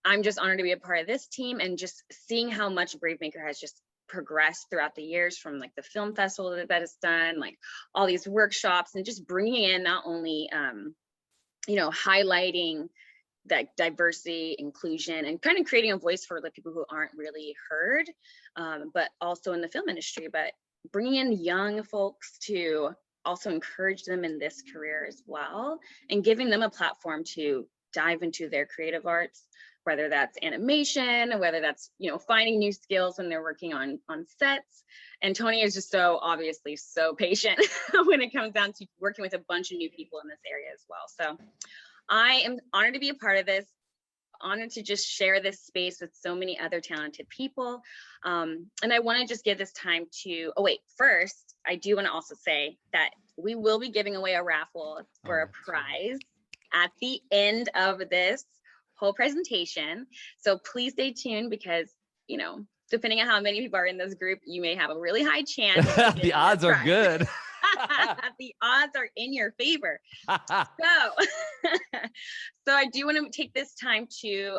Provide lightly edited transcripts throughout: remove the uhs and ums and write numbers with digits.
I'm just honored to be a part of this team, and just seeing how much Brave Maker has just progressed throughout the years, from like the film festival that it's done, like all these workshops, and just bringing in not only, highlighting that diversity, inclusion, and kind of creating a voice for the people who aren't really heard, but also in the film industry, but bringing in young folks to also encourage them in this career as well, and giving them a platform to dive into their creative arts, whether that's animation, whether that's, finding new skills when they're working on sets. And Tony is just so obviously so patient when it comes down to working with a bunch of new people in this area as well. So I am honored to be a part of this, honored to just share this space with so many other talented people. And I want to just give this time to, first, I do want to also say that we will be giving away a raffle for a prize at the end of this whole presentation. So please stay tuned, because, depending on how many people are in this group, you may have a really high chance. The odds are good. The odds are in your favor. So I do want to take this time to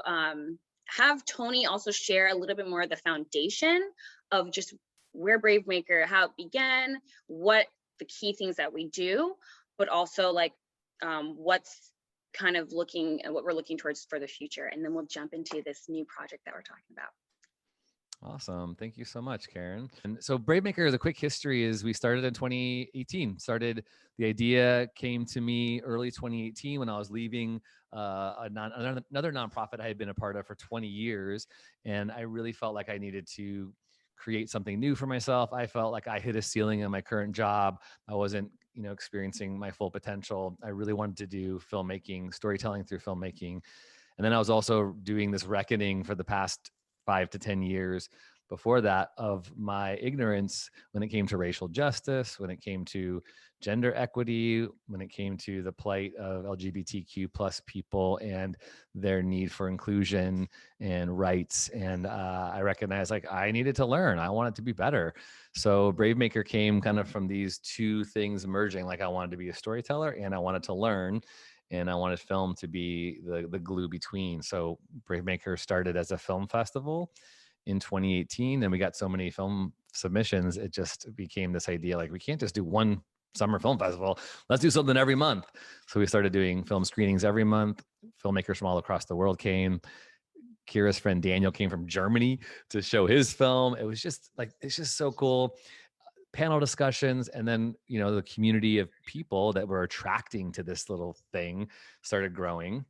have Tony also share a little bit more of the foundation of just where Brave Maker, how it began, what the key things that we do, but also like what's kind of what we're looking towards for the future. And then we'll jump into this new project that we're talking about. Awesome. Thank you so much, Karen. And so Brave Maker, the quick history is we started in 2018. The idea came to me early 2018 when I was leaving another nonprofit I had been a part of for 20 years. And I really felt like I needed to create something new for myself. I felt like I hit a ceiling in my current job. I wasn't, experiencing my full potential. I really wanted to do filmmaking, storytelling through filmmaking. And then I was also doing this reckoning for the past 5 to 10 years before that of my ignorance when it came to racial justice, when it came to gender equity, when it came to the plight of LGBTQ plus people and their need for inclusion and rights. And I recognized like I needed to learn. I wanted to be better. So Brave Maker came kind of from these two things merging. Like I wanted to be a storyteller and I wanted to learn. And I wanted film to be the glue between. So Brave Maker started as a film festival in 2018. And we got so many film submissions, it just became this idea like we can't just do one summer film festival. Let's do something every month. So we started doing film screenings every month. Filmmakers from all across the world came. Kira's friend Daniel came from Germany to show his film. It was just like, it's just so cool. Panel discussions, and then the community of people that were attracting to this little thing started growing,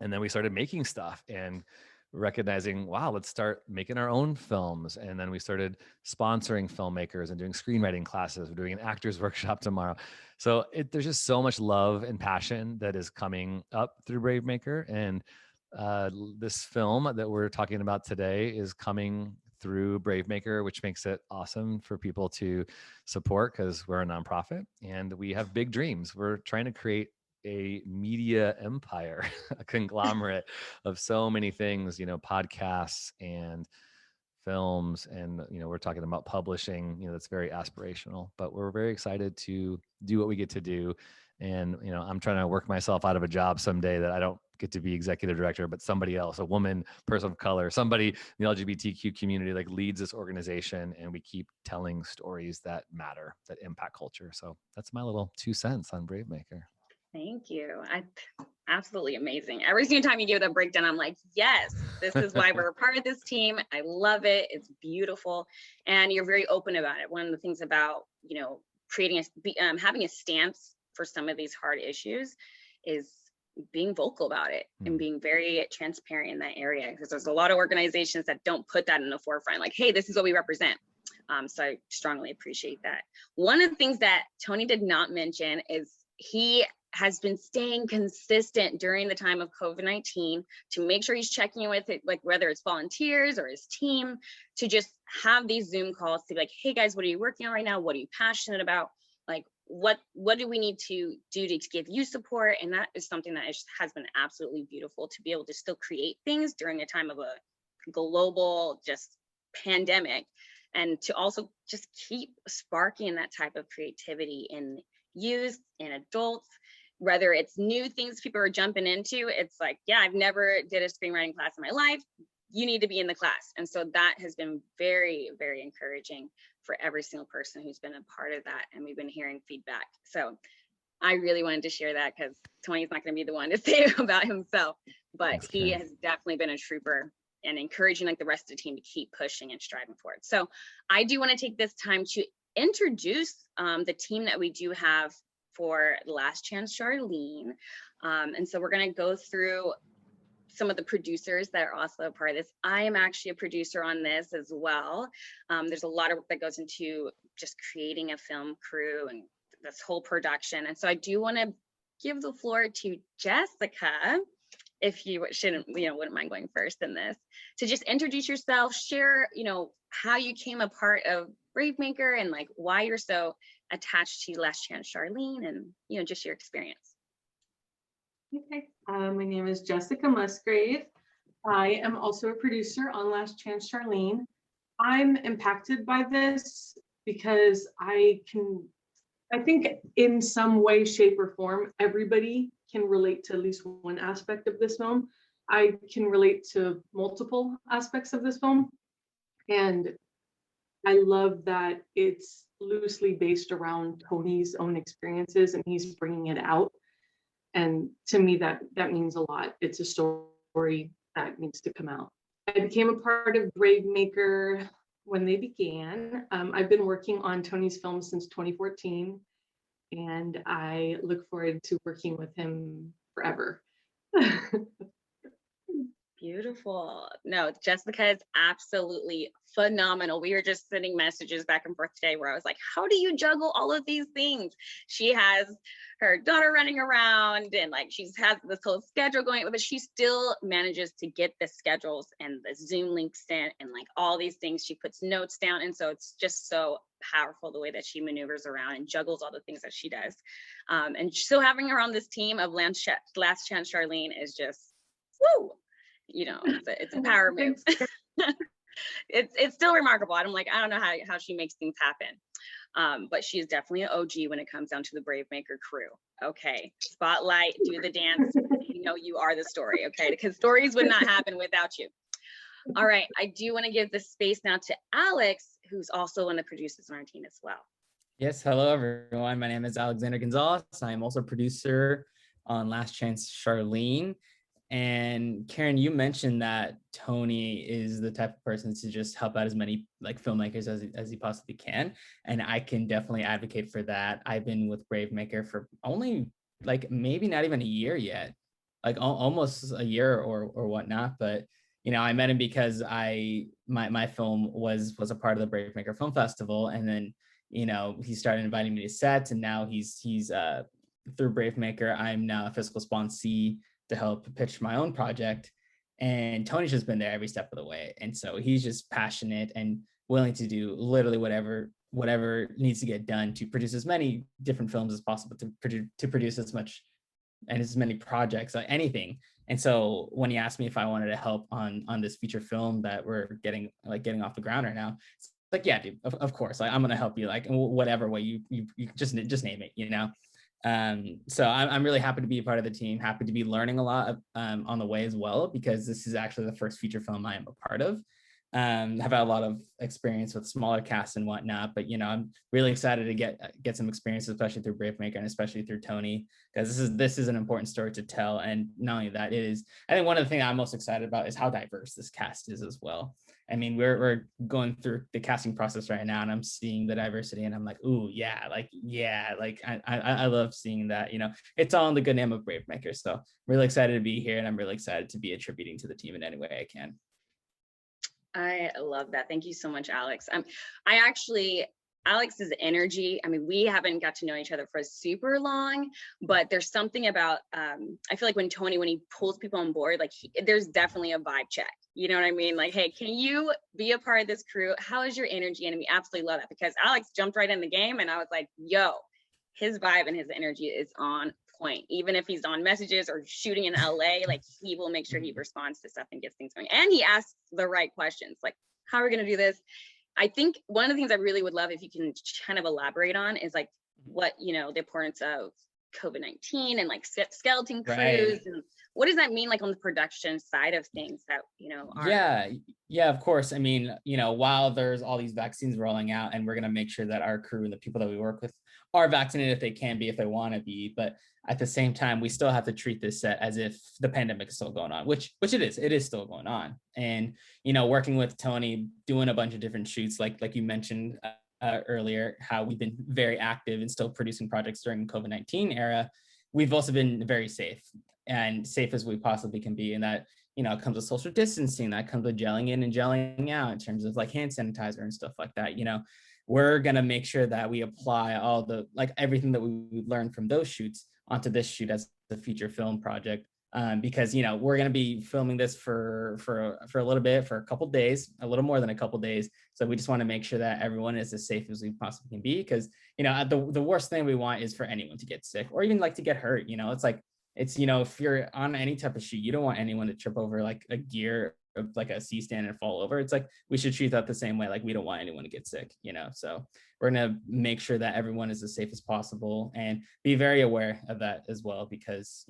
and then we started making stuff and recognizing, wow, let's start making our own films. And then we started sponsoring filmmakers and doing screenwriting classes. We're doing an actors workshop tomorrow. So there's just so much love and passion that is coming up through Brave Maker, and this film that we're talking about today is coming through Brave Maker, which makes it awesome for people to support because we're a nonprofit and we have big dreams. We're trying to create a media empire, a conglomerate of so many things, podcasts and films. And, we're talking about publishing, that's very aspirational, but we're very excited to do what we get to do. And, I'm trying to work myself out of a job someday that I don't get to be executive director, but somebody else, a woman, person of color, somebody in the LGBTQ community like leads this organization, and we keep telling stories that matter, that impact culture. So that's my little 2 cents on Brave Maker. Thank you. Absolutely amazing. Every single time you give that breakdown, I'm like, yes, this is why we're a part of this team. I love it. It's beautiful. And you're very open about it. One of the things about, creating having a stance for some of these hard issues is being vocal about it and being very transparent in that area, because there's a lot of organizations that don't put that in the forefront, like, hey, this is what we represent. So I strongly appreciate that. One of the things that Tony did not mention is he has been staying consistent during the time of COVID-19 to make sure he's checking in with it, like whether it's volunteers or his team, to just have these Zoom calls to be like, hey guys, what are you working on right now? What are you passionate about? Like, what do we need to do to give you support? And that is something that has been absolutely beautiful, to be able to still create things during a time of a global just pandemic, and to also just keep sparking that type of creativity in youth and adults. whether it's new things people are jumping into, it's like, yeah, I've never did a screenwriting class in my life. You need to be in the class. And so that has been very, very encouraging for every single person who's been a part of that. And we've been hearing feedback. So I really wanted to share that because Tony's not going to be the one to say it about himself, but Thanks, he Karen. has definitely been a trooper and encouraging like the rest of the team to keep pushing and striving forward. So I do want to take this time to introduce the team that we do have for Last Chance Charlene. And so we're going to go through some of the producers that are also a part of this. I am actually a producer on this as well. There's a lot of work that goes into just creating a film crew and this whole production. And so I do want to give the floor to Jessica, if you wouldn't mind going first in this, to just introduce yourself, share, how you came a part of Bravemaker and like why you're so attached to Last Chance Charlene and, just your experience. Okay, my name is Jessica Musgrave. I am also a producer on Last Chance Charlene. I'm impacted by this because I think in some way, shape, or form, everybody can relate to at least one aspect of this film. I can relate to multiple aspects of this film. And I love that it's loosely based around Tony's own experiences and he's bringing it out. And to me, that means a lot. It's a story that needs to come out. I became a part of Bravemaker when they began. I've been working on Tony's film since 2014, and I look forward to working with him forever. Beautiful. No, Jessica is absolutely phenomenal. We were just sending messages back and forth today where I was like, how do you juggle all of these things? She has her daughter running around and like she has this whole schedule going, but she still manages to get the schedules and the Zoom links in and like all these things. She puts notes down. And so it's just so powerful the way that she maneuvers around and juggles all the things that she does. And so having her on this team of Last Chance Charlene is just, woo! It's a power move. It's still remarkable. I'm like, I don't know how she makes things happen. But she's definitely an OG when it comes down to the Bravemaker crew. Okay, spotlight, do the dance. You are the story, okay? Because stories would not happen without you. All right, I do want to give the space now to Alex, who's also one of the producers on our team as well. Yes, hello everyone. My name is Alexander Gonzalez. I am also a producer on Last Chance Charlene. And Karen, you mentioned that Tony is the type of person to just help out as many like filmmakers as he possibly can. And I can definitely advocate for that. I've been with Bravemaker for only like maybe not even a year yet, like almost a year or whatnot. But I met him because my film was a part of the Bravemaker Film Festival, and then he started inviting me to sets, and now he's through Bravemaker, I'm now a fiscal sponsee to help pitch my own project. And Tony's just been there every step of the way. And so he's just passionate and willing to do literally whatever needs to get done to produce as many different films as possible, to produce as much and as many projects, like anything. And so when he asked me if I wanted to help on this feature film that we're getting off the ground right now, it's like, yeah, dude, of course, like I'm going to help you, like in whatever way you just name it, So I'm really happy to be a part of the team, happy to be learning a lot on the way as well, because this is actually the first feature film I am a part of. Have had a lot of experience with smaller casts and whatnot, but I'm really excited to get some experience, especially through Bravemaker and especially through Tony, because this is an important story to tell. And not only that, I think one of the things I'm most excited about is how diverse this cast is as well. I mean, we're going through the casting process right now, and I'm seeing the diversity, and I'm like, ooh, yeah, I love seeing that. It's all in the good name of Bravemaker. So I'm really excited to be here, and I'm really excited to be attributing to the team in any way I can. I love that. Thank you so much, Alex. Alex's energy, I mean, we haven't got to know each other for super long, but there's something about, I feel like when he pulls people on board, like there's definitely a vibe check. You know what I mean? Like, hey, can you be a part of this crew? How is your energy? And we absolutely love that, because Alex jumped right in the game, and I was like, yo, his vibe and his energy is on point. Even if he's on messages or shooting in LA, like he will make sure he responds to stuff and gets things going. And he asks the right questions, like, how are we going to do this? I think one of the things I really would love if you can kind of elaborate on is like what, the importance of COVID-19 and like skeleton crews, Right. and what does that mean like on the production side of things that, are. Yeah, of course. I mean, while there's all these vaccines rolling out, and we're going to make sure that our crew and the people that we work with are vaccinated if they can be, if they want to be, but at the same time, we still have to treat this set as if the pandemic is still going on, which it is still going on. And, working with Tony, doing a bunch of different shoots, like you mentioned earlier, how we've been very active and still producing projects during the COVID-19 era. We've also been very safe as we possibly can be. And that, it comes with social distancing, that comes with gelling in and gelling out in terms of like hand sanitizer and stuff like that. We're going to make sure that we apply all the, like everything that we learned from those shoots onto this shoot as a feature film project. Because, we're going to be filming this for a little bit, for a couple days, a little more than a couple days. So we just want to make sure that everyone is as safe as we possibly can be. Because, the worst thing we want is for anyone to get sick or even like to get hurt. It's like, if you're on any type of shoot, you don't want anyone to trip over like a gear, like a C-stand and fall over. It's like, we should treat that the same way. Like, we don't want anyone to get sick, so we're going to make sure that everyone is as safe as possible and be very aware of that as well, because,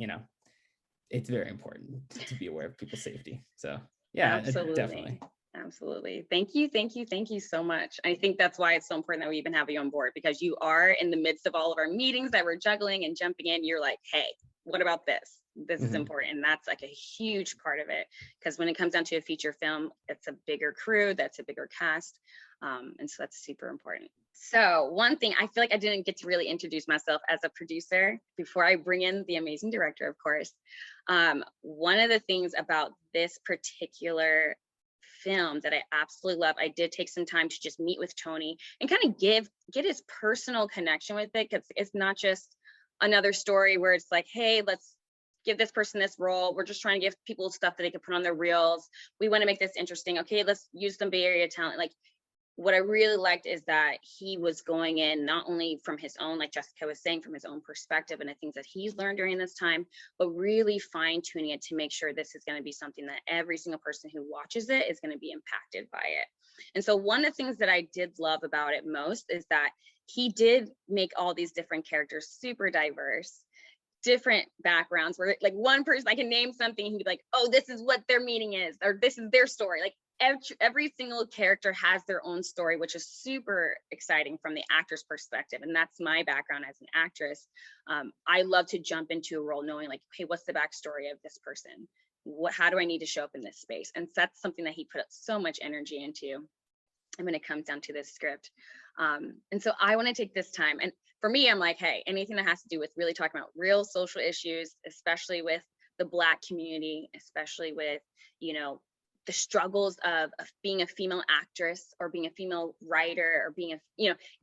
it's very important to be aware of people's safety. So yeah, Absolutely. Definitely. Absolutely. Thank you so much. I think that's why it's so important that we even have you on board, because you are in the midst of all of our meetings that we're juggling and jumping in. You're like, hey, what about this? This is important. And that's like a huge part of it. Because when it comes down to a feature film, it's a bigger crew, that's a bigger cast. And so that's super important. So one thing, I feel like I didn't get to really introduce myself as a producer before I bring in the amazing director, of course. One of the things about this particular film that I absolutely love, I did take some time to just meet with Tony and kind of get his personal connection with it, because it's not just another story where it's like, hey, let's give this person this role. We're just trying to give people stuff that they can put on their reels. We want to make this interesting. Okay, let's use some Bay Area talent. Like, what I really liked is that he was going in not only from his own, like Jessica was saying, from his own perspective and the things that he's learned during this time, but really fine tuning it to make sure this is going to be something that every single person who watches it is going to be impacted by it. And so one of the things that I did love about it most is that he did make all these different characters super diverse, different backgrounds, where like one person, I can name something, he'd be like, oh, this is what their meaning is, or this is their story. Like, every single character has their own story, which is super exciting from the actor's perspective. And that's my background as an actress. I love to jump into a role knowing like, hey, what's the backstory of this person? How do I need to show up in this space? And that's something that he put so much energy into. And when it comes down to this script. And so I want to take this time. And for me, I'm like, hey, anything that has to do with really talking about real social issues, especially with the Black community, especially with, the struggles of being a female actress or being a female writer or being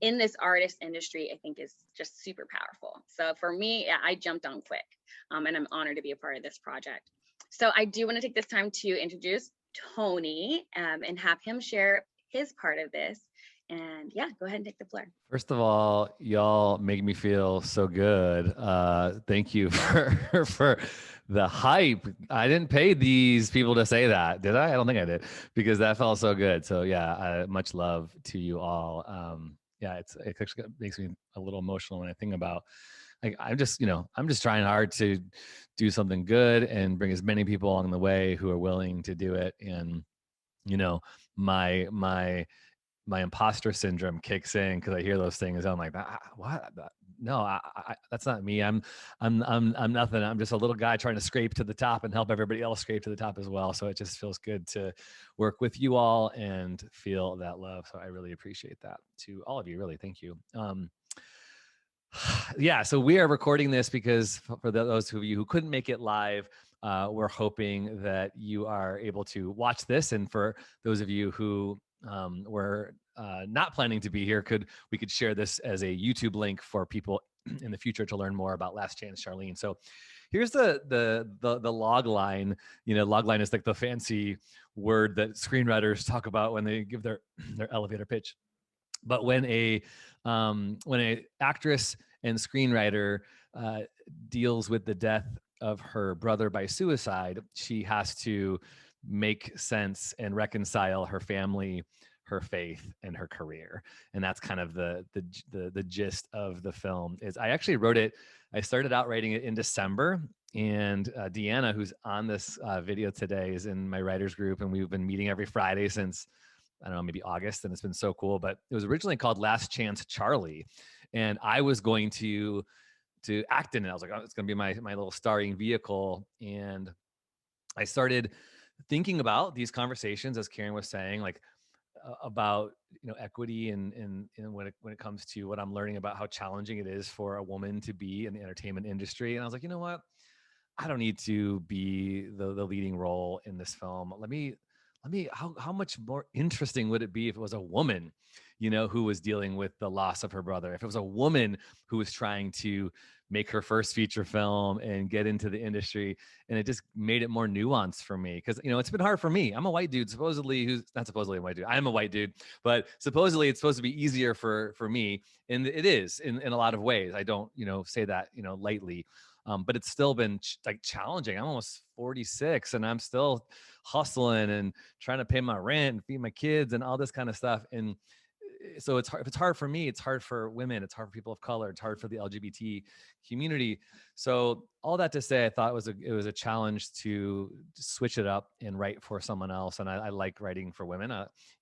in this artist industry, I think is just super powerful. So for me, I jumped on quick, and I'm honored to be a part of this project. So I do want to take this time to introduce Tony and have him share his part of this. And yeah, go ahead and take the floor. First of all, y'all make me feel so good. Thank you for the hype. I didn't pay these people to say that, did I? I don't think I did, because that felt so good. So yeah, much love to you all. Yeah, it actually makes me a little emotional when I think about, like, I'm just trying hard to do something good and bring as many people along the way who are willing to do it. And my imposter syndrome kicks in because I hear those things. I'm like, what? No, that's not me. I'm nothing. I'm just a little guy trying to scrape to the top and help everybody else scrape to the top as well. So it just feels good to work with you all and feel that love. So I really appreciate that. To all of you, really, thank you. Yeah, so we are recording this because for those of you who couldn't make it live, we're hoping that you are able to watch this. And for those of you who were not planning to be here, we could share this as a YouTube link for people in the future to learn more about Last Chance Charlene. So here's the log line. Log line is like the fancy word that screenwriters talk about when they give their elevator pitch. But when a actress and screenwriter deals with the death of her brother by suicide, she has to make sense and reconcile her family her faith and her career. And that's kind of the gist of the film. Is I actually wrote it. I started out writing it in December, and Deanna, who's on this video today, is in my writers group, and we've been meeting every Friday since, I don't know, maybe August, and it's been so cool. But it was originally called Last Chance Charlie, and I was going to act in it. I was like, oh, it's going to be my little starring vehicle. And I started thinking about these conversations, as Karen was saying, like about, equity and when it comes to what I'm learning about how challenging it is for a woman to be in the entertainment industry. And I was like, you know what? I don't need to be the leading role in this film. Let me, how much more interesting would it be if it was a woman, who was dealing with the loss of her brother? If it was a woman who was trying to make her first feature film and get into the industry, and it just made it more nuanced for me. Cause it's been hard for me. I'm a white dude, supposedly, who's not supposedly a white dude. I am a white dude, but supposedly it's supposed to be easier for me. And it is in a lot of ways. I don't, say that, lightly. But it's still been like challenging. I'm almost 46 and I'm still hustling and trying to pay my rent and feed my kids and all this kind of stuff. And so it's hard. If it's hard for me, it's hard for women. It's hard for people of color. It's hard for the LGBT community. So all that to say, I thought it was a challenge to switch it up and write for someone else. And I like writing for women.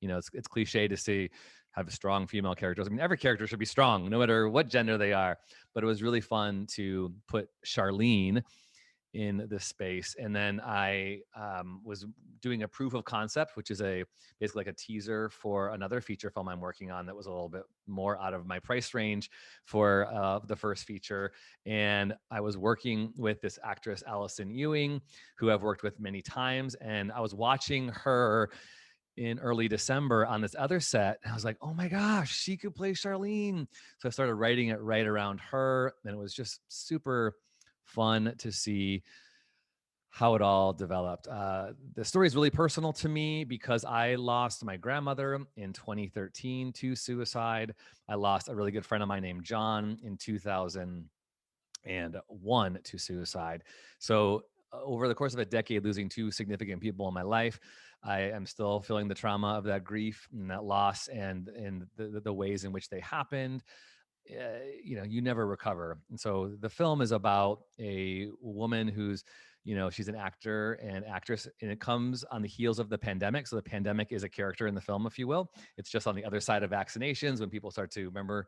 It's cliche to say have strong female characters. I mean, every character should be strong, no matter what gender they are. But it was really fun to put Charlene in this space. And then I was doing a proof of concept, which is basically like a teaser for another feature film I'm working on that was a little bit more out of my price range for the first feature. And I was working with this actress, Allison Ewing, who I've worked with many times. And I was watching her in early December on this other set. And I was like, oh my gosh, she could play Charlene. So I started writing it right around her. And it was just super fun to see how it all developed. The story is really personal to me because I lost my grandmother in 2013 to suicide. I lost a really good friend of mine named John in 2001 to suicide. So over the course of a decade, losing two significant people in my life, I am still feeling the trauma of that grief and that loss and the ways in which they happened. You never recover. And so the film is about a woman who's, she's an actor and actress, and it comes on the heels of the pandemic. So the pandemic is a character in the film, if you will. It's just on the other side of vaccinations when people start to remember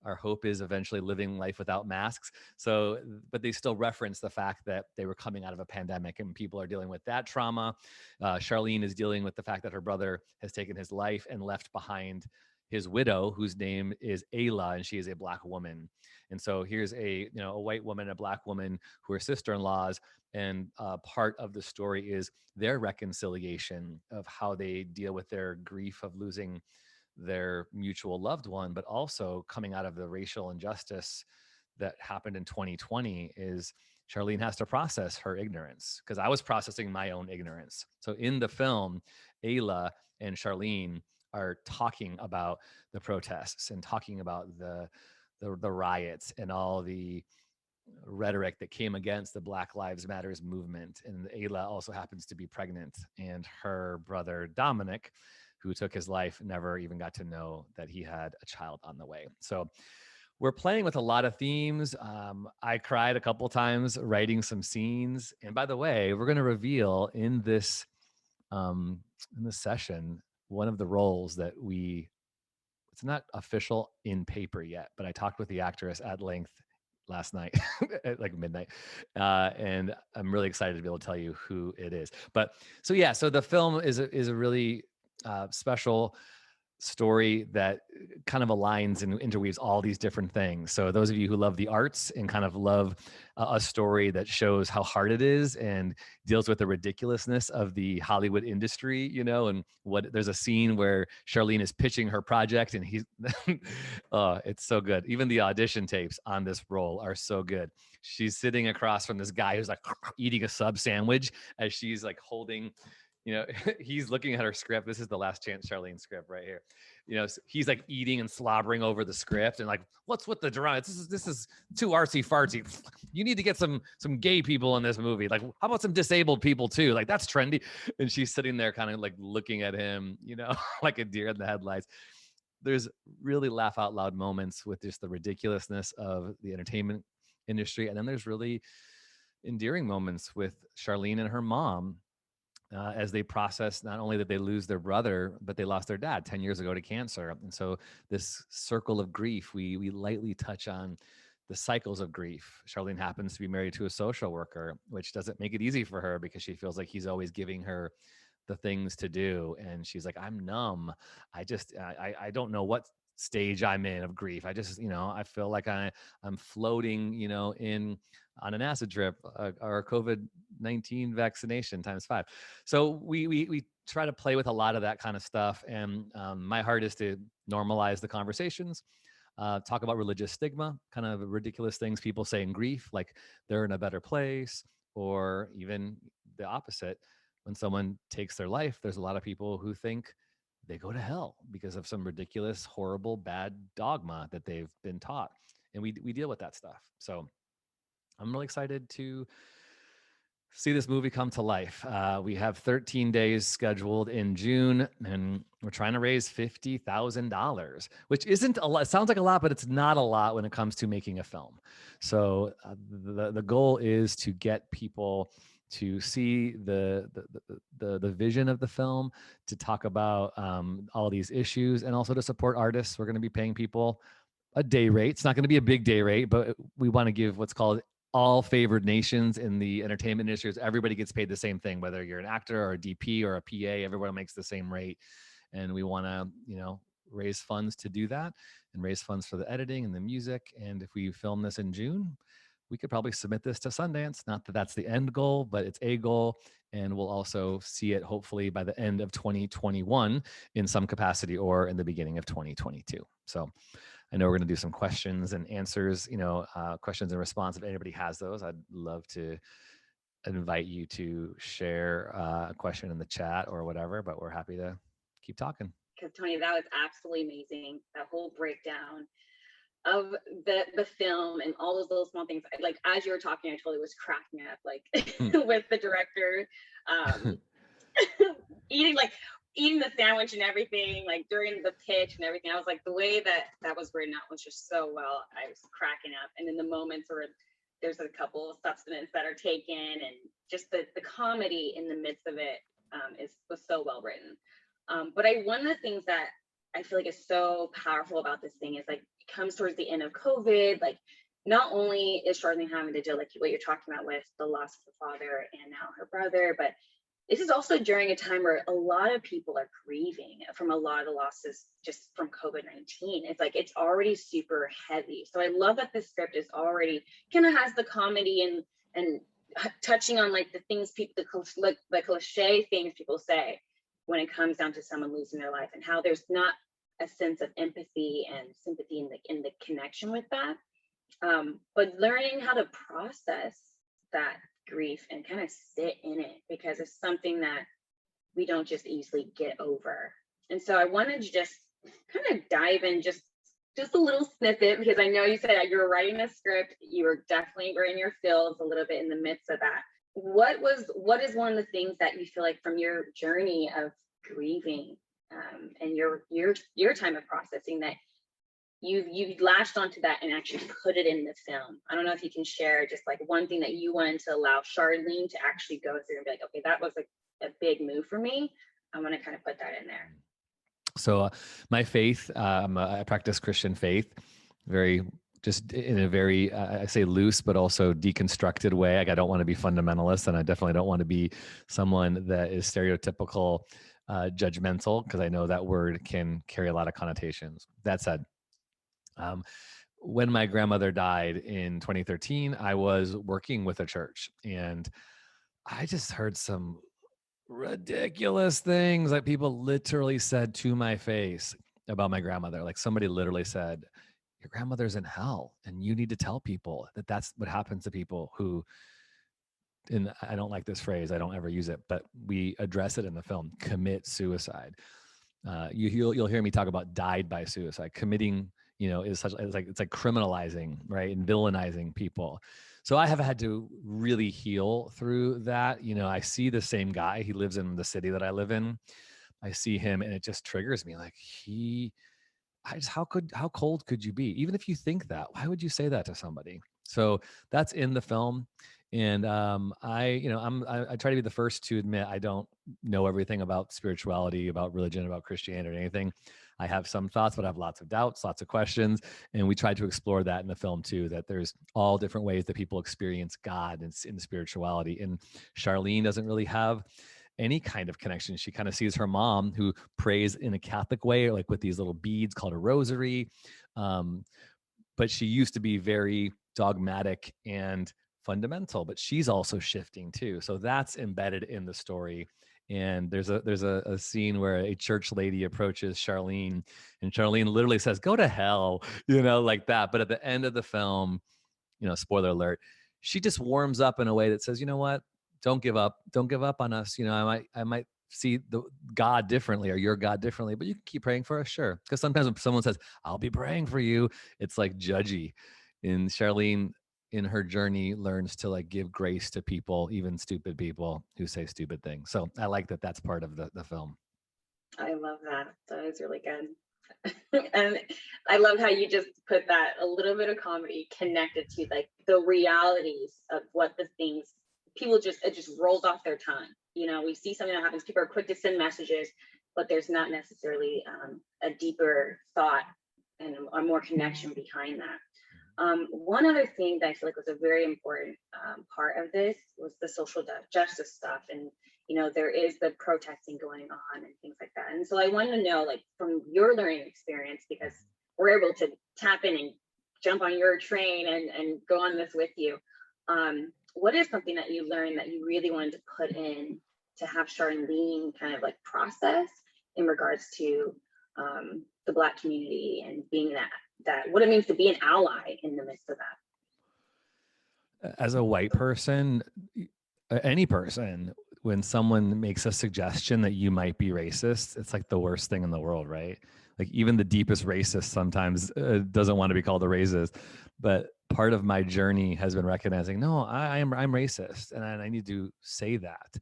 our hope is eventually living life without masks. So, but they still reference the fact that they were coming out of a pandemic and people are dealing with that trauma. Charlene is dealing with the fact that her brother has taken his life and left behind his widow, whose name is Ayla, and she is a Black woman. And so here's a white woman, a Black woman who are sister-in-laws. And part of the story is their reconciliation of how they deal with their grief of losing their mutual loved one, but also coming out of the racial injustice that happened in 2020 is Charlene has to process her ignorance, because I was processing my own ignorance. So in the film, Ayla and Charlene are talking about the protests and talking about the riots and all the rhetoric that came against the Black Lives Matters movement. And Ayla also happens to be pregnant, and her brother Dominic, who took his life, never even got to know that he had a child on the way. So we're playing with a lot of themes. I cried a couple times writing some scenes. And by the way, we're going to reveal in this session one of the roles that it's not official in paper yet, but I talked with the actress at length last night at like midnight. And I'm really excited to be able to tell you who it is. But so the film is a really special story that kind of aligns and interweaves all these different things. So those of you who love the arts and kind of love a story that shows how hard it is and deals with the ridiculousness of the Hollywood industry, and there's a scene where Charlene is pitching her project and he's, oh, it's so good. Even the audition tapes on this role are so good. She's sitting across from this guy who's like eating a sub sandwich as she's like holding you know, he's looking at her script. This is the Last Chance Charlene script right here. You know, he's like eating and slobbering over the script and like, what's with the drama? This is too artsy fartsy. You need to get some gay people in this movie. Like, how about some disabled people too? Like, that's trendy. And she's sitting there kind of like looking at him, you know, like a deer in the headlights. There's really laugh out loud moments with just the ridiculousness of the entertainment industry. And then there's really endearing moments with Charlene and her mom as they process not only that they lose their brother, but they lost their dad 10 years ago to cancer. And so this circle of grief, we lightly touch on the cycles of grief. Charlene happens to be married to a social worker, which doesn't make it easy for her because she feels like he's always giving her the things to do. And she's like, I'm numb. I don't know what stage I'm in of grief. I just, you know, I feel like I'm floating, you know, on an acid trip or a COVID-19 vaccination ×5. So we try to play with a lot of that kind of stuff. And my heart is to normalize the conversations, talk about religious stigma, kind of ridiculous things people say in grief, like they're in a better place, or even the opposite. When someone takes their life, there's a lot of people who think they go to hell because of some ridiculous, horrible, bad dogma that they've been taught. And we deal with that stuff. So I'm really excited to see this movie come to life. We have 13 days scheduled in June, and we're trying to raise $50,000, which isn't a lot. It sounds like a lot, but it's not a lot when it comes to making a film. So the goal is to get people to see the vision of the film, to talk about all these issues, and also to support artists. We're going to be paying people a day rate. It's not going to be a big day rate, but we want to give what's called all favored nations in the entertainment industry. Everybody gets paid the same thing, whether you're an actor or a DP or a PA, everyone makes the same rate. And we want to, you know, raise funds to do that and raise funds for the editing and the music. And if we film this in June, we could probably submit this to Sundance. Not that that's the end goal, but it's a goal. And we'll also see it hopefully by the end of 2021 in some capacity, or in the beginning of 2022. So I know we're going to do some questions and answers, you know, questions and response. If anybody has those, I'd love to invite you to share a question in the chat or whatever, but we're happy to keep talking. Because Tony, that was absolutely amazing. That whole breakdown of the film and all those little small things. Like, as you were talking, I totally was cracking up, like with the director eating the sandwich and everything, like during the pitch and everything. I was like, the way that was written out was just so well. I was cracking up. And in the moments where there's a couple of substances that are taken, and just the comedy in the midst of it was so well written. But one of the things that I feel like is so powerful about this thing is, like, it comes towards the end of COVID. Like, not only is Charlene having to deal, like what you're talking about, with the loss of the father and now her brother, but this is also during a time where a lot of people are grieving from a lot of the losses just from COVID-19. It's like, it's already super heavy. So I love that this script is already kind of has the comedy and touching on like the things people, the cliche things people say when it comes down to someone losing their life, and how there's not a sense of empathy and sympathy in the connection with that. But learning how to process that grief and kind of sit in it, because it's something that we don't just easily get over. And so I wanted to just kind of dive in just a little snippet, because I know you said that you were writing a script, you were definitely in your feels a little bit in the midst of that. What is one of the things that you feel like from your journey of grieving and your time of processing that you latched onto that and actually put it in the film? I don't know if you can share just like one thing that you wanted to allow Charlene to actually go through and be like, okay, that was like a big move for me. I want to kind of put that in there. So my faith, I practice Christian faith, just in a very, I say loose, but also deconstructed way. Like, I don't want to be fundamentalist, and I definitely don't want to be someone that is stereotypical, judgmental, because I know that word can carry a lot of connotations. That said, when my grandmother died in 2013, I was working with a church, and I just heard some ridiculous things that people literally said to my face about my grandmother. Like, somebody literally said, your grandmother's in hell, and you need to tell people that that's what happens to people who and I don't like this phrase, I don't ever use it, but we address it in the film, commit suicide. You'll hear me talk about died by suicide. Committing, is such, it's like criminalizing, right, and villainizing people. So I have had to really heal through that. I see the same guy. He lives in the city that I live in. I see him, and it just triggers me. Like how cold could you be? Even if you think that, why would you say that to somebody? So that's in the film. And I try to be the first to admit I don't know everything about spirituality, about religion, about Christianity, or anything. I have some thoughts, but I have lots of doubts, lots of questions. And we try to explore that in the film too, that there's all different ways that people experience God and in spirituality. And Charlene doesn't really have any kind of connection. She kind of sees her mom, who prays in a Catholic way, like with these little beads called a rosary. But she used to be very dogmatic and fundamental, but she's also shifting too. So that's embedded in the story. And there's a scene where a church lady approaches Charlene, and Charlene literally says, "Go to hell," like that. But at the end of the film, spoiler alert, she just warms up in a way that says, "You know what? Don't give up. Don't give up on us. I might see the God differently, or your God differently, but you can keep praying for us." Sure. Because sometimes when someone says, "I'll be praying for you," it's like judgy. And Charlene, in her journey, learns to like give grace to people, even stupid people who say stupid things. So I like that that's part of the film. I love that. That is really good. And I love how you just put that a little bit of comedy connected to like the realities of what the things people it just rolls off their tongue. We see something that happens, people are quick to send messages, but there's not necessarily a deeper thought and a more connection behind that. One other thing that I feel like was a very important part of this was the social justice stuff. And, there is the protesting going on and things like that. And so I wanted to know, like, from your learning experience, because we're able to tap in and jump on your train and go on this with you. What is something that you learned that you really wanted to put in to have Charlene kind of like process in regards to the Black community and being that what it means to be an ally in the midst of that? As a white person, any person, when someone makes a suggestion that you might be racist, it's like the worst thing in the world, right? Like even the deepest racist sometimes doesn't want to be called a racist. But part of my journey has been recognizing, no, I'm racist, and I need to say that.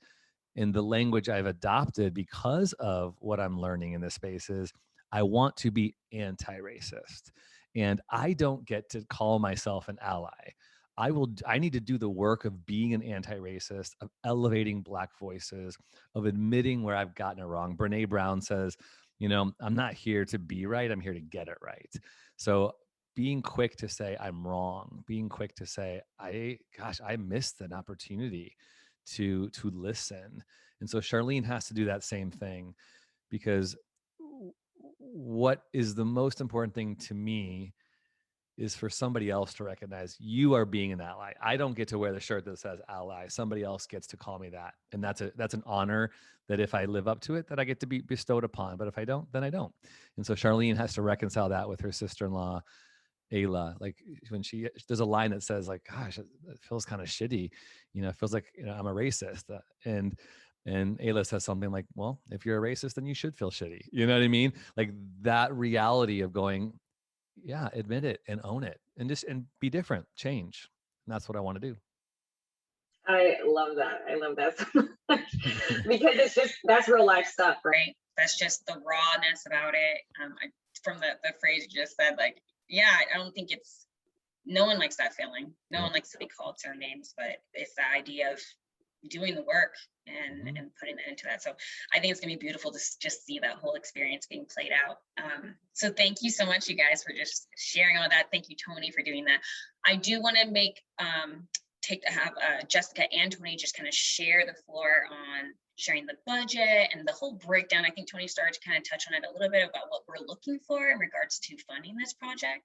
And the language I've adopted because of what I'm learning in this space is I want to be anti-racist. And I don't get to call myself an ally. I need to do the work of being an anti-racist, of elevating Black voices, of admitting where I've gotten it wrong. Brene Brown says, I'm not here to be right, I'm here to get it right. So being quick to say I'm wrong, being quick to say, I missed an opportunity to listen. And so Charlene has to do that same thing, because what is the most important thing to me is for somebody else to recognize you are being an ally. I don't get to wear the shirt that says ally. Somebody else gets to call me that. And that's an honor that if I live up to it, that I get to be bestowed upon. But if I don't, then I don't. And so Charlene has to reconcile that with her sister-in-law, Ayla. Like when there's a line that says like, gosh, it feels kind of shitty. It feels like, I'm a racist. And Ayla says something like, well, if you're a racist, then you should feel shitty. You know what I mean? Like that reality of going, yeah, admit it and own it and be different, change. And that's what I want to do. I love that. I love that so much because that's real life stuff, right? That's just the rawness about it. From the phrase you just said, like, yeah, I don't think no one likes that feeling. No one likes to be called certain names, but it's the idea of doing the work and putting that into that. So I think it's gonna be beautiful to just see that whole experience being played out. So thank you so much, you guys, for just sharing all that. Thank you, Tony, for doing that. I do want to have Jessica and Tony just kind of share the floor on sharing the budget and the whole breakdown. I think Tony started to kind of touch on it a little bit about what we're looking for in regards to funding this project,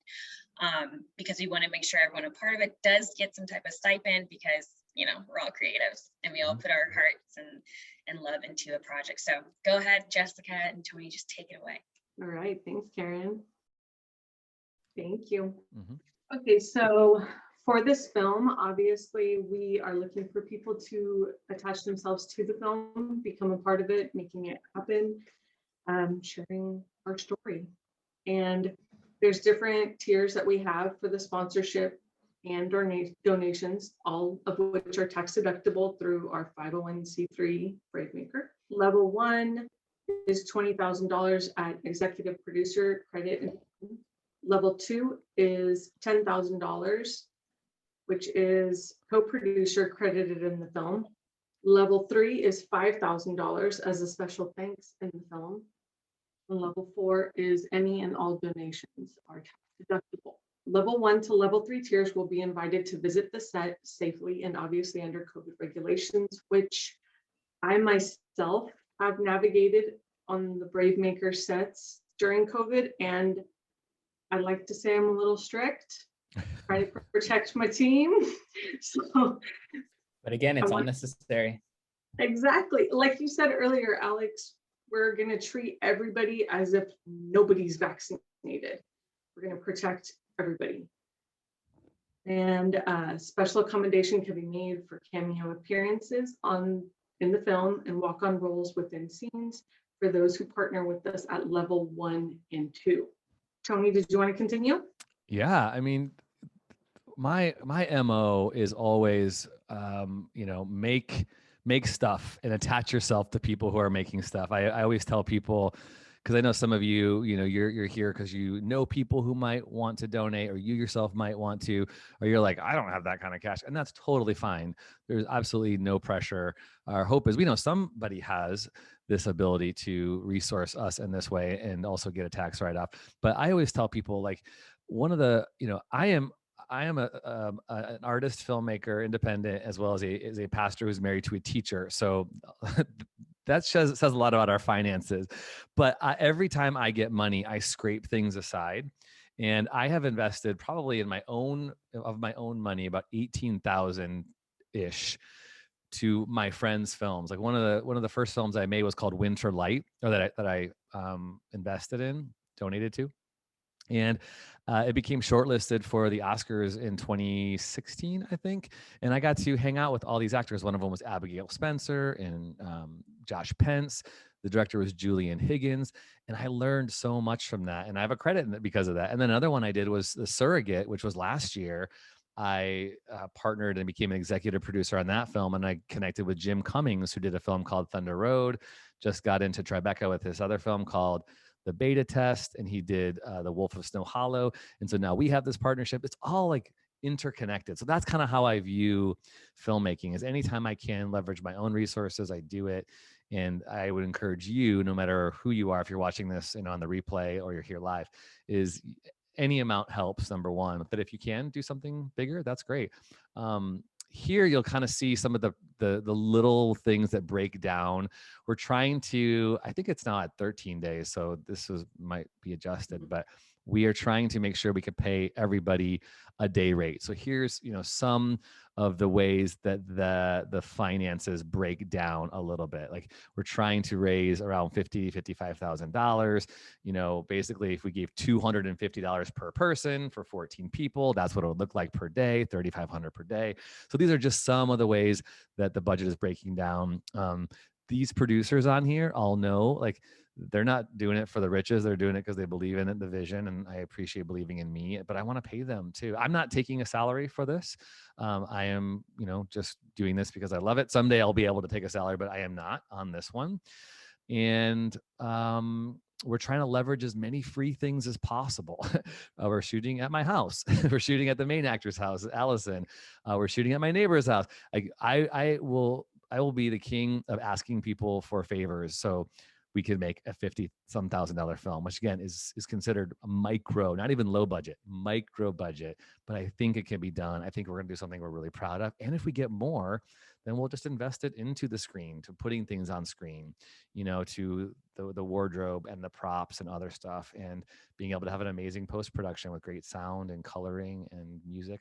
because we want to make sure everyone a part of it does get some type of stipend, because we're all creatives and we all put our hearts and love into a project. So go ahead, Jessica and Tony, just take it away. All right, thanks, Karen. Thank you. Okay, so For this film, obviously, we are looking for people to attach themselves to the film, become a part of it, making it happen, sharing our story. And there's different tiers that we have for the sponsorship and donations, all of which are tax deductible through our 501c3 Bravemaker. Level 1 is $20,000 at executive producer credit. Level 2 is $10,000, which is co-producer credited in the film. Level 3 is $5,000 as a special thanks in the film. And level 4 is any and all donations are tax deductible. Level 1 to level 3 tiers will be invited to visit the set safely and obviously under COVID regulations, which I myself have navigated on the Bravemaker sets during COVID. And I'd like to say I'm a little strict, trying to protect my team. So, but again, it's all necessary. Exactly. Like you said earlier, Alex, we're going to treat everybody as if nobody's vaccinated. We're going to protect everybody. And special accommodation can be made for cameo appearances in the film and walk-on roles within scenes for those who partner with us at level 1 and 2. Tony, did you want to continue? Yeah, I mean, my MO is always, make stuff and attach yourself to people who are making stuff. I always tell people, because I know some of you, you're here because you know people who might want to donate, or you yourself might want to, or you're like, I don't have that kind of cash, and that's totally fine. There's absolutely no pressure. Our hope is we know somebody has this ability to resource us in this way and also get a tax write-off. But I always tell people, like, one of the, I am an artist, filmmaker, independent, as well as a pastor who's married to a teacher. So that says a lot about our finances. But every time I get money, I scrape things aside. And I have invested probably in my own money, about 18,000-ish to my friends' films. Like one of the first films I made was called Winter Light, or that I invested in, donated to. And it became shortlisted for the Oscars in 2016, I think. And I got to hang out with all these actors. One of them was Abigail Spencer and Josh Pence. The director was Julian Higgins. And I learned so much from that. And I have a credit in it because of that. And then another one I did was The Surrogate, which was last year. I partnered and became an executive producer on that film. And I connected with Jim Cummings, who did a film called Thunder Road. Just got into Tribeca with his other film called The Beta Test, and he did The Wolf of Snow Hollow. And so now we have this partnership. It's all like interconnected. So that's kind of how I view filmmaking, is anytime I can leverage my own resources, I do it. And I would encourage you, no matter who you are, if you're watching this on the replay or you're here live, is any amount helps, number one. But if you can do something bigger, that's great. Here you'll kind of see some of the little things that break down. We're trying to, I think it's now at 13 days, so might be adjusted, but we are trying to make sure we could pay everybody a day rate. So here's, some of the ways that the finances break down a little bit. Like, we're trying to raise around $55,000. Basically, if we gave $250 per person for 14 people, that's what it would look like per day, $3,500 per day. So these are just some of the ways that the budget is breaking down. These producers on here all know, like, they're not doing it for the riches. They're doing it because they believe in it, the vision, and I appreciate believing in me, but I want to pay them too. I'm not taking a salary for this. I am, just doing this because I love it. Someday I'll be able to take a salary, but I am not on this one. And we're trying to leverage as many free things as possible. We're shooting at my house. We're shooting at the main actor's house, Allison. We're shooting at my neighbor's house. I will be the king of asking people for favors. So we could make a $50-some thousand film, which again is considered a micro, not even low budget, micro budget. But I think it can be done. I think we're going to do something we're really proud of. And if we get more, then we'll just invest it into the screen, to putting things on screen, to the wardrobe and the props and other stuff, and being able to have an amazing post-production with great sound and coloring and music.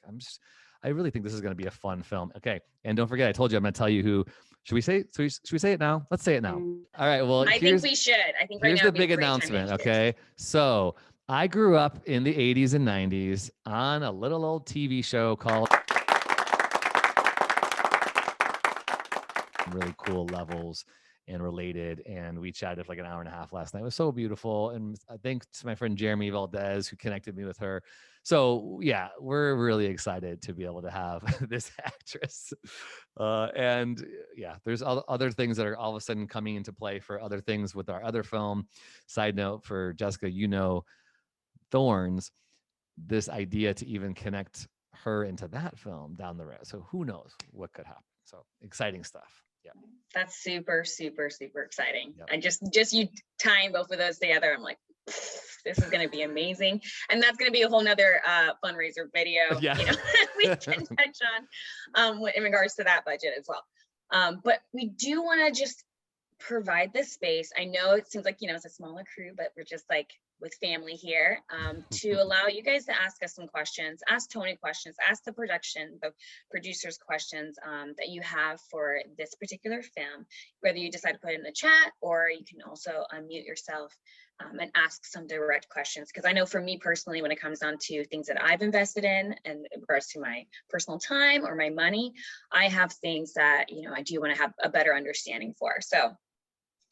I really think this is going to be a fun film. Okay. And don't forget, I told you, I'm going to tell you who. Should we say it now? Let's say it now. All right. Well, I think we should. I think right now here's the big announcement. Okay. So I grew up in the 80s and 90s on a little old TV show called some really cool levels and related. And we chatted for like an hour and a half last night. It was so beautiful. And thanks to my friend Jeremy Valdez, who connected me with her. So yeah, we're really excited to be able to have this actress. And yeah, there's other things that are all of a sudden coming into play for other things with our other film. Side note for Jessica, Thorns, this idea to even connect her into that film down the road. So who knows what could happen. So exciting stuff. Yeah. That's super, super, super exciting. Yep. I just you tying both of those together, I'm like, this is going to be amazing. And that's going to be a whole nother fundraiser video, Yeah. we can touch on in regards to that budget as well. But we do want to just provide this space. I know it seems like, it's a smaller crew, but we're just like with family here, to allow you guys to ask us some questions, ask Tony questions, ask the producers questions that you have for this particular film, whether you decide to put it in the chat, or you can also unmute yourself and ask some direct questions. Because I know for me personally, when it comes down to things that I've invested in regards to my personal time or my money, I have things that, I do want to have a better understanding for. So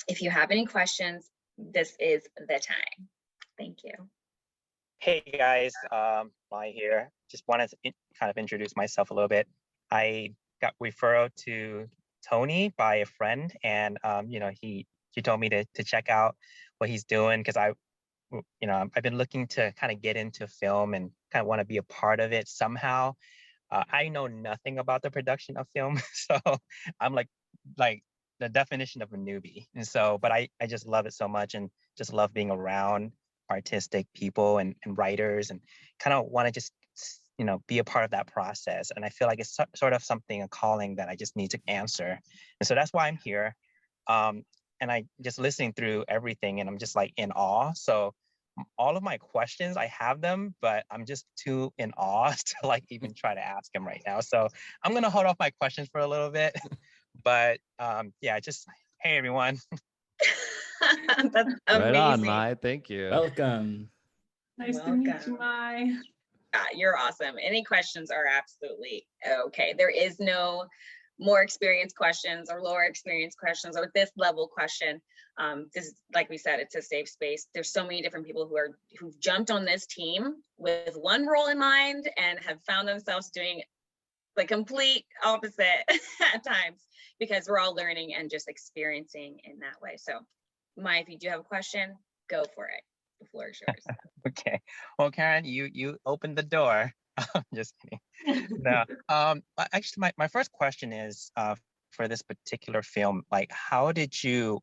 if you have any questions, this is the time. Thank you. Hey guys, Mai here. Just wanted to kind of introduce myself a little bit. I got referred to Tony by a friend, and she told me to check out what he's doing, because I've been looking to kind of get into film and kind of want to be a part of it somehow. I know nothing about the production of film, so I'm like the definition of a newbie. And so, but I just love it so much, and just love being around artistic people and writers, and kind of want to just be a part of that process. And I feel like it's sort of a calling that I just need to answer. And so that's why I'm here. And I just listening through everything, and I'm just like in awe. So all of my questions, I have them, but I'm just too in awe to like even try to ask them right now. So I'm gonna hold off my questions for a little bit. But hey everyone. That's amazing. Right on, Mai. Thank you. Welcome. Nice to meet you, Mai. You're awesome. Any questions are absolutely okay. There is no more experienced questions or lower experienced questions or this level question. This is, like we said, it's a safe space. There's so many different people who've jumped on this team with one role in mind and have found themselves doing the complete opposite at times, because we're all learning and just experiencing in that way. So Mai, if you do have a question, go for it. The floor is yours. Okay. Well, Karen, you opened the door. Just kidding. No. Actually, my first question is for this particular film, like, how did you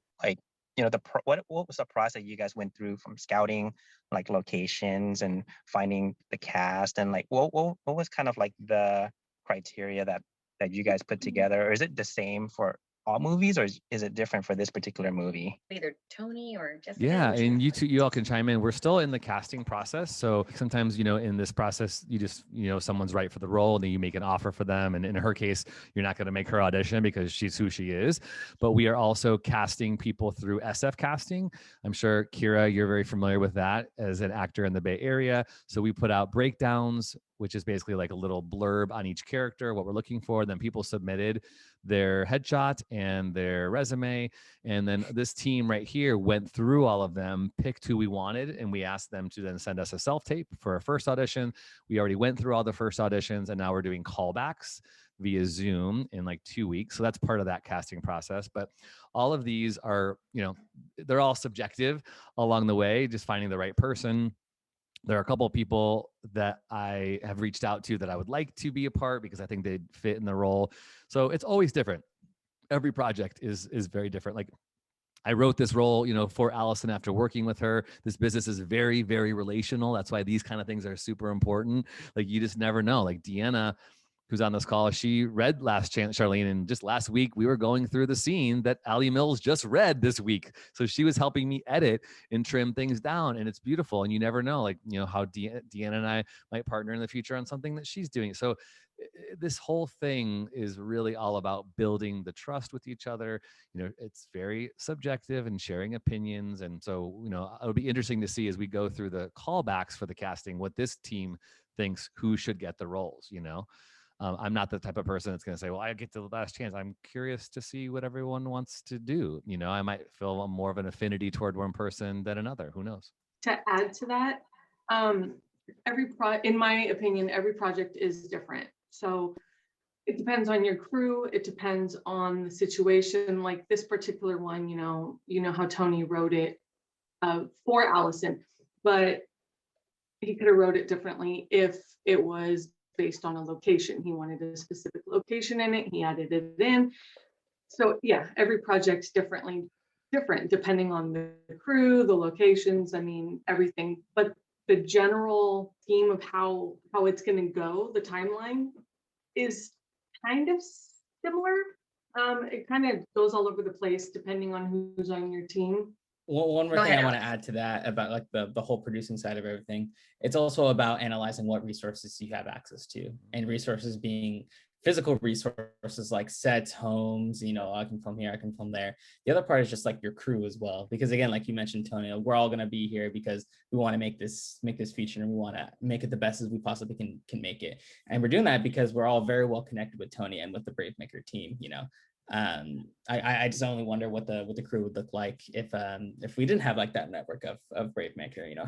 what was the process you guys went through from scouting like locations and finding the cast, and like what was kind of like the criteria that you guys put together? Or is it the same for all movies, or is it different for this particular movie? Either Tony or Jessica. Yeah, and you all can chime in. We're still in the casting process. So sometimes, in this process, you just, someone's right for the role, and then you make an offer for them. And in her case, you're not going to make her audition because she's who she is. But we are also casting people through SF casting. I'm sure, Kira, you're very familiar with that as an actor in the Bay Area. So we put out breakdowns, which is basically like a little blurb on each character, what we're looking for. Then people submitted their headshot and their resume. And then this team right here went through all of them, picked who we wanted, and we asked them to then send us a self-tape for our first audition. We already went through all the first auditions, and now we're doing callbacks via Zoom in like 2 weeks. So that's part of that casting process. But all of these are, they're all subjective along the way, just finding the right person. There are a couple of people that I have reached out to that I would like to be a part because I think they'd fit in the role. So it's always different. Every project is very different. Like, I wrote this role, for Allison after working with her. This business is very, very relational. That's why these kind of things are super important. Like, you just never know. Like Deanna, who's on this call, she read Last Chance Charlene, and just last week we were going through the scene that Ali Mills just read this week. So she was helping me edit and trim things down, and it's beautiful. And you never know, like, how Deanna and I might partner in the future on something that she's doing. So this whole thing is really all about building the trust with each other. It's very subjective and sharing opinions. And so, it'll be interesting to see as we go through the callbacks for the casting, what this team thinks who should get the roles, I'm not the type of person that's going to say, well, I get the last chance. I'm curious to see what everyone wants to do. You know, I might feel more of an affinity toward one person than another. Who knows? To add to that, in my opinion, every project is different. So it depends on your crew. It depends on the situation. Like this particular one, you know how Tony wrote it for Allison, but he could have wrote it differently if it was based on a location. He wanted a specific location in it. He added it in. So yeah, every project's different depending on the crew, the locations, I mean, everything. But the general theme of how it's going to go, the timeline is kind of similar. It kind of goes all over the place depending on who's on your team. One more thing I want to add to that about like the whole producing side of everything. It's also about analyzing what resources you have access to, and resources being physical resources like sets, homes, you know, I can film here, I can film there. The other part is just like your crew as well, because again, like you mentioned, Tony, we're all going to be here because we want to make this feature, and we want to make it the best as we possibly can make it. And we're doing that because we're all very well connected with Tony and with the Brave Maker team, you know. I just only wonder what the crew would look like if we didn't have like that network of Brave Maker, you know,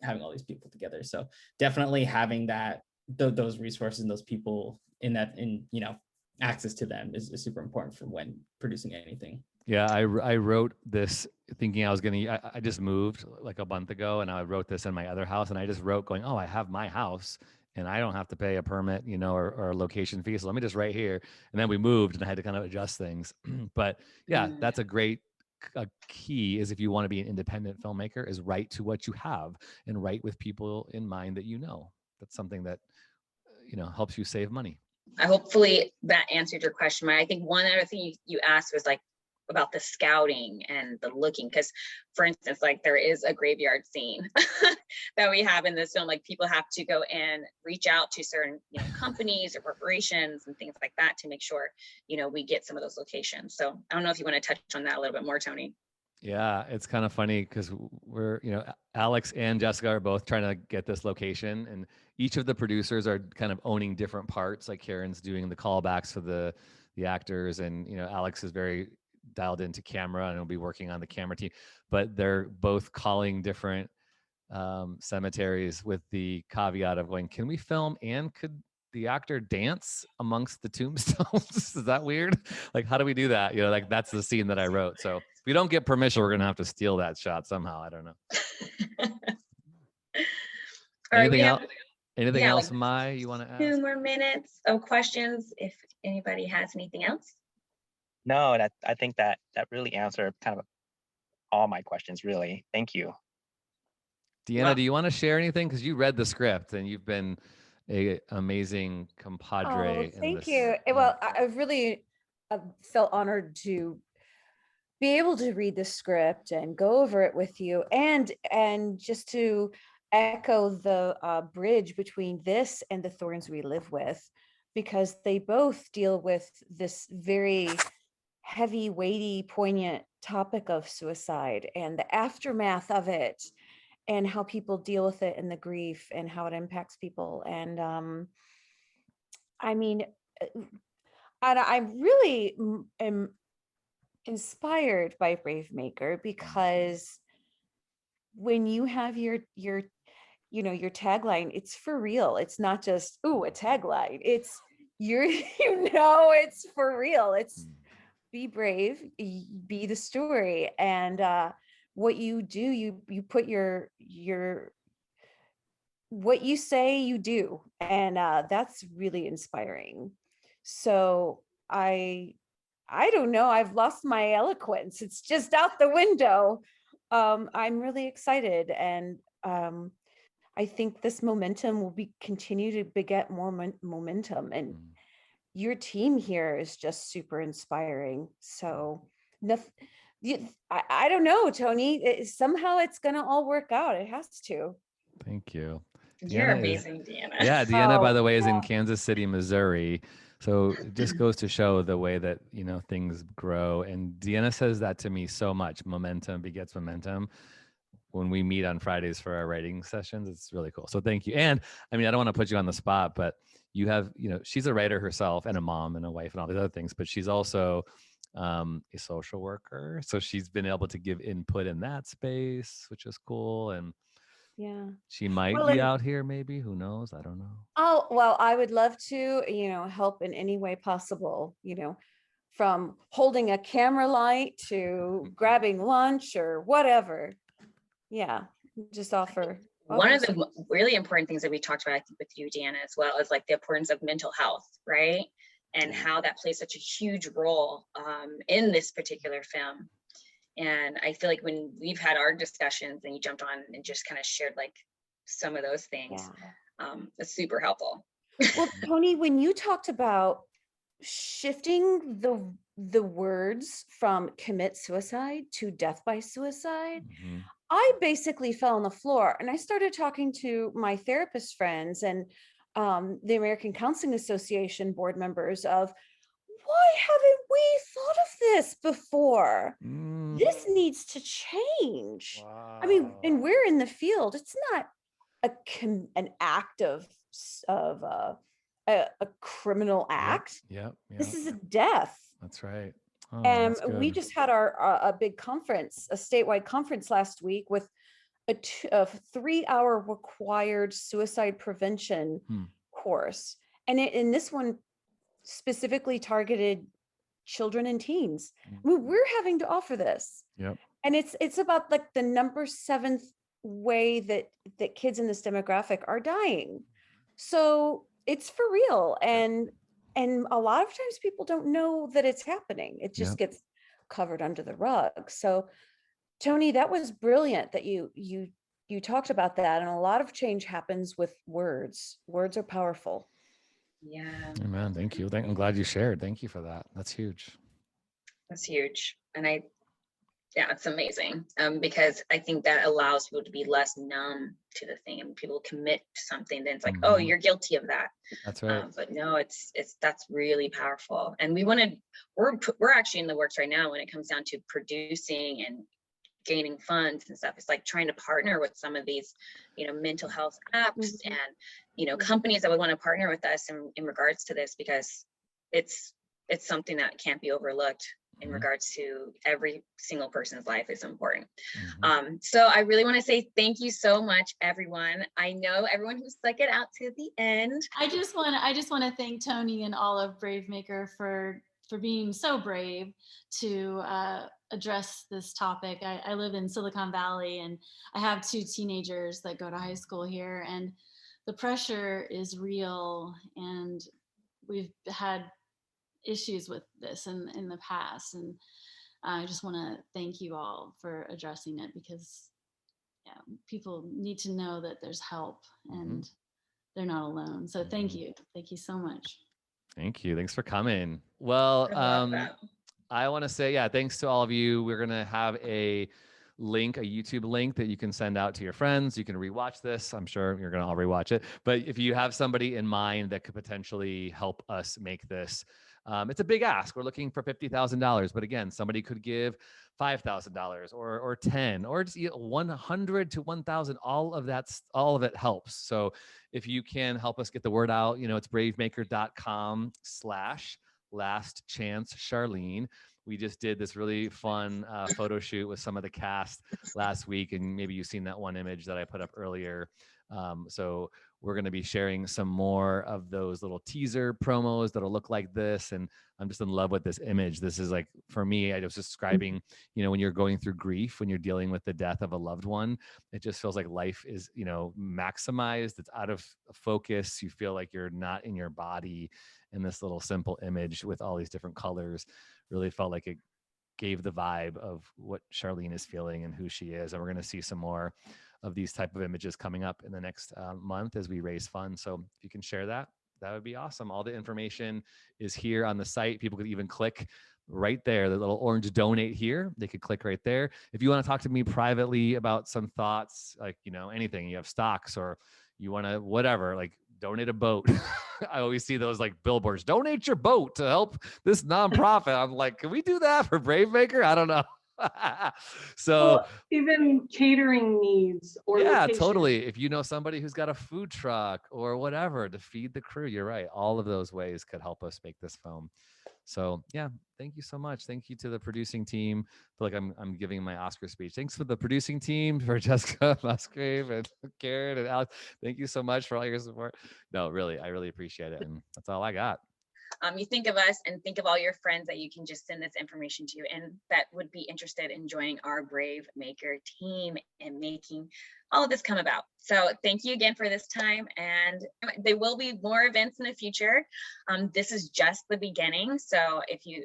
having all these people together. So definitely having those resources and those people in you know, access to them is super important for when producing anything. Yeah, I wrote this thinking I just moved like a month ago, and I wrote this in my other house, and I just wrote going, oh, I have my house and I don't have to pay a permit, you know, or a location fee. So let me just write here. And then we moved and I had to kind of adjust things. But yeah, that's a great key, is if you want to be an independent filmmaker, is write to what you have and write with people in mind that you know. That's something that, you know, helps you save money. Hopefully that answered your question. I think one other thing you asked was like about the scouting and the looking, because for instance, like there is a graveyard scene that we have in this film. Like people have to go and reach out to certain, you know, companies or corporations and things like that to make sure, you know, we get some of those locations. So I don't know if you want to touch on that a little bit more, Tony. Yeah, it's kind of funny because we're, you know, Alex and Jessica are both trying to get this location, and each of the producers are kind of owning different parts. Like Karen's doing the callbacks for the actors, and, you know, Alex is very dialed into camera and will be working on the camera team, but they're both calling different cemeteries with the caveat of going, can we film and could the actor dance amongst the tombstones? Is that weird? Like, how do we do that? You know, like that's the scene that I wrote. So if we don't get permission, we're going to have to steal that shot somehow. I don't know. Anything else? Anything else, like, Mai, you want to ask? 2 more minutes of questions if anybody has anything else. No, I think that really answered kind of all my questions, really. Thank you. Deanna, do you want to share anything? Because you read the script and you've been an amazing compadre. Thank you. Well, I really felt honored to be able to read the script and go over it with you, and just to echo the bridge between this and The Thorns We Live With, because they both deal with this very heavy, weighty, poignant topic of suicide and the aftermath of it, and how people deal with it and the grief and how it impacts people. And I mean, I really am inspired by Brave Maker, because when you have your you know, your tagline, it's for real. It's not just, ooh, a tagline. It's you know, it's for real. It's be brave, be the story. And what you do, you put your what you say you do, and that's really inspiring. So I don't know, I've lost my eloquence. It's just out the window. I'm really excited, and I think this momentum will continue to beget more momentum, and your team here is just super inspiring. So I don't know, Tony, somehow it's gonna all work out. It has to. Thank you. You're amazing, Deanna. Yeah, Deanna, by the way, is in Kansas City, Missouri. So it just goes to show the way that, you know, things grow. And Deanna says that to me so much. Momentum begets momentum. when we meet on Fridays for our writing sessions. It's really cool. So thank you. And I mean, I don't want to put you on the spot, but you have, she's a writer herself and a mom and a wife and all these other things, but she's also a social worker. So she's been able to give input in that space, which is cool. And Yeah. she might Well, be and- out here, maybe. Who knows? I don't know. Oh, well, I would love to, help in any way possible, from holding a camera light to grabbing lunch or whatever. Yeah, just offer. One of offer the really important things that we talked about, I think, with you, Deanna, as well, is like the importance of mental health, right? And how that plays such a huge role in this particular film. And I feel like when we've had our discussions and you jumped on and just kind of shared like some of those things, it's super helpful. Well, Tony, when you talked about shifting the words from commit suicide to death by suicide, I basically fell on the floor and I started talking to my therapist friends and the American Counseling Association board members of, why haven't we thought of this before? This needs to change. Wow. I mean, and we're in the field. It's not an act of a criminal act. Yep. This is a death. That's right. Oh, And that's we good. just had a big conference, a statewide conference last week with a 3-hour required suicide prevention course. And in this one specifically targeted children and teens. I mean, we're having to offer this. Yep. And it's about like the number 7th way that kids in this demographic are dying. So it's for real. And a lot of times people don't know that it's happening. It just gets covered under the rug. So Tony, that was brilliant that you talked about that. And a lot of change happens with words. Words are powerful. Yeah. Amen. Thank you. I'm glad you shared. Thank you for that. That's huge. That's huge. And it's amazing because I think that allows people to be less numb to the thing. And people commit to something, then it's like, oh, you're guilty of that. That's right. But no, that's really powerful. And we're actually in the works right now when it comes down to producing and gaining funds and stuff. It's like trying to partner with some of these, mental health apps and, companies that would want to partner with us in regards to this, because it's something that can't be overlooked in regards to every single person's life is important. So I really want to say thank you so much, everyone. I know everyone who stuck it out to the end. I just want to thank Tony and all of Bravemaker for being so brave to address this topic. I live in Silicon Valley and I have 2 teenagers that go to high school here, and the pressure is real, and we've had issues with this in the past, and I just want to thank you all for addressing it, because people need to know that there's help and they're not alone. So thank you so much. Thank you. Thanks for coming. Well, I want to say, thanks to all of you. We're going to have a YouTube link that you can send out to your friends. You can rewatch this. I'm sure you're going to all rewatch it. But if you have somebody in mind that could potentially help us make this, it's a big ask. We're looking for $50,000. But again, somebody could give $5,000 or 10 or just 100 to 1,000. All of it helps. So if you can help us get the word out, it's bravemaker.com/last chance Charlene. We just did this really fun photo shoot with some of the cast last week, and maybe you've seen that one image that I put up earlier. So we're going to be sharing some more of those little teaser promos that'll look like this. And I'm just in love with this image. This is like, for me, I was describing, when you're going through grief, when you're dealing with the death of a loved one, it just feels like life is, maximized. It's out of focus. You feel like you're not in your body. And this little simple image with all these different colors really felt like it gave the vibe of what Charlene is feeling and who she is. And we're going to see some more of these type of images coming up in the next month as we raise funds. So if you can share that, that would be awesome. All the information is here on the site. People could even click right there, the little orange donate here. They could click right there. If you want to talk to me privately about some thoughts, like, anything, you have stocks or you want to, whatever, like donate a boat. I always see those like billboards, donate your boat to help this nonprofit. I'm like, can we do that for Bravemaker? I don't know. So Well, even catering needs or yeah, location. totally. If you know somebody who's got a food truck or whatever to feed the crew, you're right. All of those ways could help us make this foam. So yeah, thank you so much. Thank you to the producing team. I feel like I'm giving my Oscar speech. Thanks for the producing team, for Jessica Musgrave and Karen and Alex. Thank you so much for all your support. No, really, I really appreciate it. And that's all I got. You think of us and think of all your friends that you can just send this information to and that would be interested in joining our Brave Maker team and making all of this come about. So thank you again for this time, and there will be more events in the future. This is just the beginning. So if you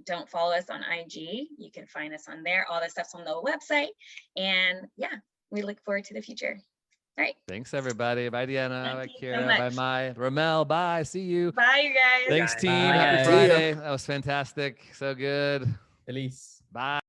don't follow us on IG, you can find us on there. All that stuff's on the website. And yeah, we look forward to the future. All right. Thanks, everybody. Bye, Deanna. Bye, Thank you so Kira. much. Bye, Mai. Ramel. Bye. See you. Bye, you guys. Thanks, guys. team. Bye, Happy guys. Friday. That was fantastic. So good. Feliz. Bye.